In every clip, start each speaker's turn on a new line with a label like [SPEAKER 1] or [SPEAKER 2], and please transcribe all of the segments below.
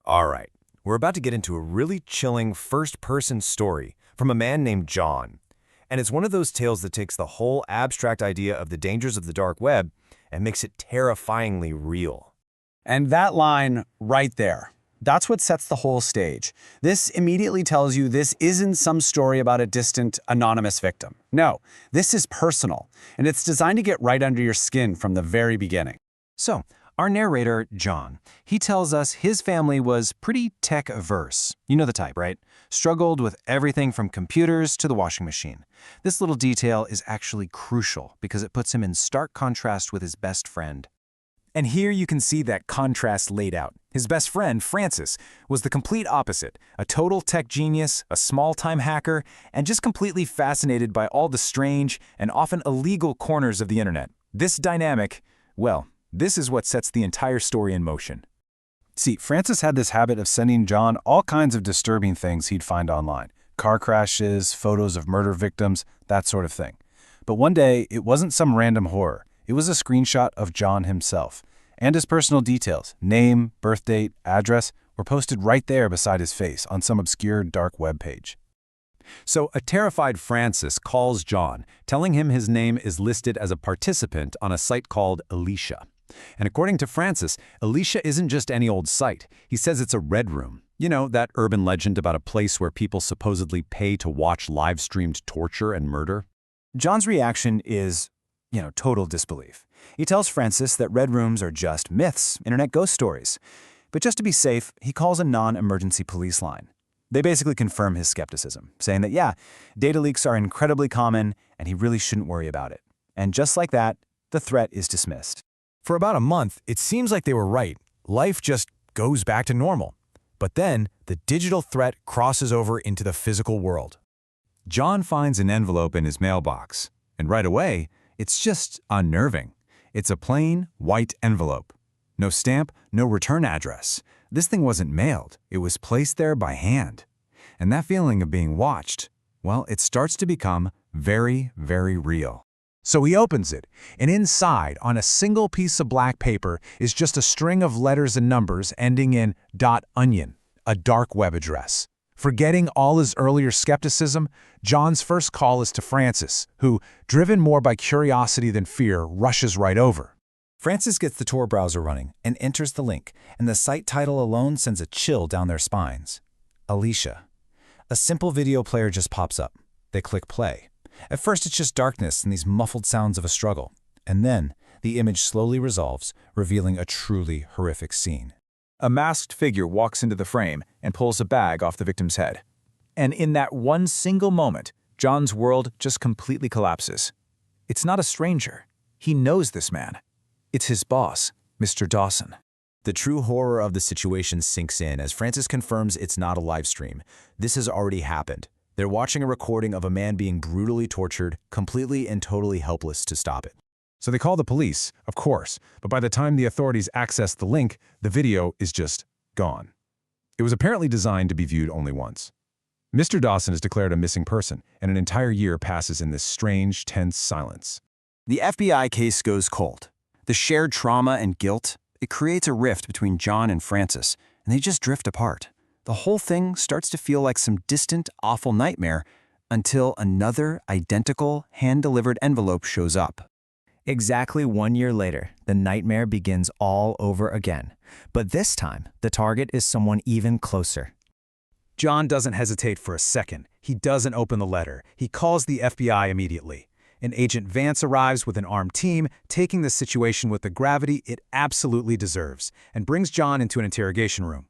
[SPEAKER 1] All right, we're about to get into a really chilling first-person story from a man named John. And it's one of those tales that takes the whole abstract idea of the dangers of the dark web and makes it terrifyingly real.
[SPEAKER 2] And that line right there, that's what sets the whole stage. This immediately tells you this isn't some story about a distant, anonymous victim. No, this is personal, and it's designed to get right under your skin from the very beginning.
[SPEAKER 3] So, our narrator, John, he tells us his family was pretty tech-averse. You know the type, right? Struggled with everything from computers to the washing machine. This little detail is actually crucial because it puts him in stark contrast with his best friend. And here you can see that contrast laid out. His best friend, Francis, was the complete opposite, a total tech genius, a small-time hacker, and just completely fascinated by all the strange and often illegal corners of the internet. This dynamic, well, this is what sets the entire story in motion.
[SPEAKER 2] See, Francis had this habit of sending John all kinds of disturbing things he'd find online. Car crashes, photos of murder victims, that sort of thing. But one day, it wasn't some random horror. It was a screenshot of John himself. And his personal details, name, birth date, address, were posted right there beside his face on some obscure dark web page.
[SPEAKER 4] So a terrified Francis calls John, telling him his name is listed as a participant on a site called Alicia. And according to Francis, Alicia isn't just any old site. He says it's a red room. You know, that urban legend about a place where people supposedly pay to watch live-streamed torture and murder?
[SPEAKER 3] John's reaction is, total disbelief. He tells Francis that red rooms are just myths, internet ghost stories. But just to be safe, he calls a non-emergency police line. They basically confirm his skepticism, saying that, yeah, data leaks are incredibly common and he really shouldn't worry about it. And just like that, the threat is dismissed.
[SPEAKER 1] For about a month, it seems like they were right. Life just goes back to normal. But then, the digital threat crosses over into the physical world.
[SPEAKER 4] John finds an envelope in his mailbox, and right away, it's just unnerving. It's a plain, white envelope. No stamp, no return address. This thing wasn't mailed. It was placed there by hand. And that feeling of being watched, well, it starts to become very, very real. So he opens it, and inside, on a single piece of black paper, is just a string of letters and numbers ending in .onion, a dark web address. Forgetting all his earlier skepticism, John's first call is to Francis, who, driven more by curiosity than fear, rushes right over.
[SPEAKER 3] Francis gets the Tor browser running and enters the link, and the site title alone sends a chill down their spines. Alicia. A simple video player just pops up. They click play. At first, it's just darkness and these muffled sounds of a struggle. And then, the image slowly resolves, revealing a truly horrific scene.
[SPEAKER 5] A masked figure walks into the frame and pulls a bag off the victim's head. And in that one single moment, John's world just completely collapses. It's not a stranger. He knows this man. It's his boss, Mr. Dawson.
[SPEAKER 3] The true horror of the situation sinks in as Francis confirms it's not a live stream. This has already happened. They're watching a recording of a man being brutally tortured, completely and totally helpless to stop it.
[SPEAKER 1] So they call the police, of course, but by the time the authorities access the link, the video is just gone. It was apparently designed to be viewed only once. Mr. Dawson is declared a missing person, and an entire year passes in this strange, tense silence.
[SPEAKER 3] The FBI case goes cold. The shared trauma and guilt, it creates a rift between John and Francis, and they just drift apart. The whole thing starts to feel like some distant, awful nightmare until another identical, hand-delivered envelope shows up. Exactly 1 year later, the nightmare begins all over again. But this time, the target is someone even closer.
[SPEAKER 4] John doesn't hesitate for a second. He doesn't open the letter. He calls the FBI immediately. And Agent Vance arrives with an armed team, taking the situation with the gravity it absolutely deserves, and brings John into an interrogation room.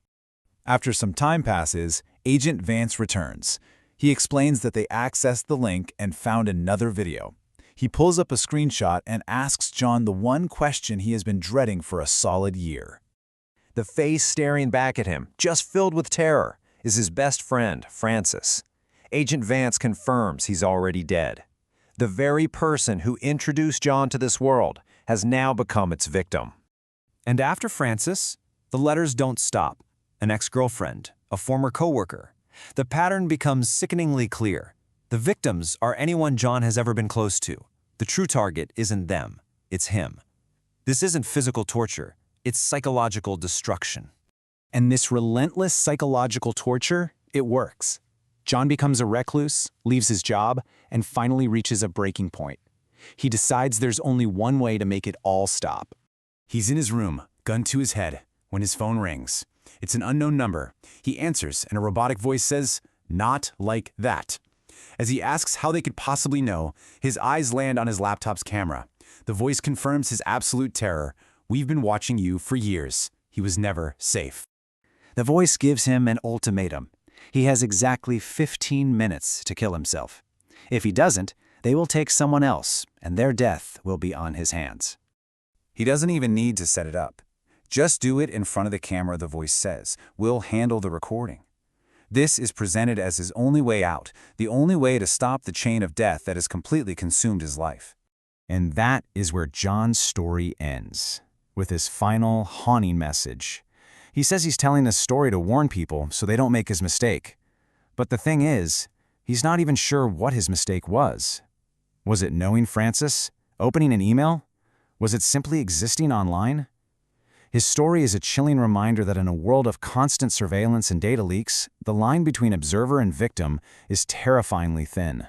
[SPEAKER 4] After some time passes, Agent Vance returns. He explains that they accessed the link and found another video. He pulls up a screenshot and asks John the one question he has been dreading for a solid year.
[SPEAKER 1] The face staring back at him, just filled with terror, is his best friend, Francis. Agent Vance confirms he's already dead. The very person who introduced John to this world has now become its victim. And after Francis, the letters don't stop. An ex-girlfriend, a former coworker. The pattern becomes sickeningly clear. The victims are anyone John has ever been close to. The true target isn't them, it's him. This isn't physical torture, it's psychological destruction.
[SPEAKER 3] And this relentless psychological torture, it works. John becomes a recluse, leaves his job, and finally reaches a breaking point. He decides there's only one way to make it all stop.
[SPEAKER 2] He's in his room, gun to his head, when his phone rings. It's an unknown number. He answers, and a robotic voice says, "Not like that." As he asks how they could possibly know, his eyes land on his laptop's camera. The voice confirms his absolute terror. "We've been watching you for years." He was never safe.
[SPEAKER 3] The voice gives him an ultimatum. He has exactly 15 minutes to kill himself. If he doesn't, they will take someone else, and their death will be on his hands.
[SPEAKER 1] He doesn't even need to set it up. Just do it in front of the camera, the voice says. We'll handle the recording. This is presented as his only way out, the only way to stop the chain of death that has completely consumed his life.
[SPEAKER 3] And that is where John's story ends, with his final, haunting message. He says he's telling this story to warn people so they don't make his mistake. But the thing is, he's not even sure what his mistake was. Was it knowing Francis? Opening an email? Was it simply existing online? His story is a chilling reminder that in a world of constant surveillance and data leaks, the line between observer and victim is terrifyingly thin.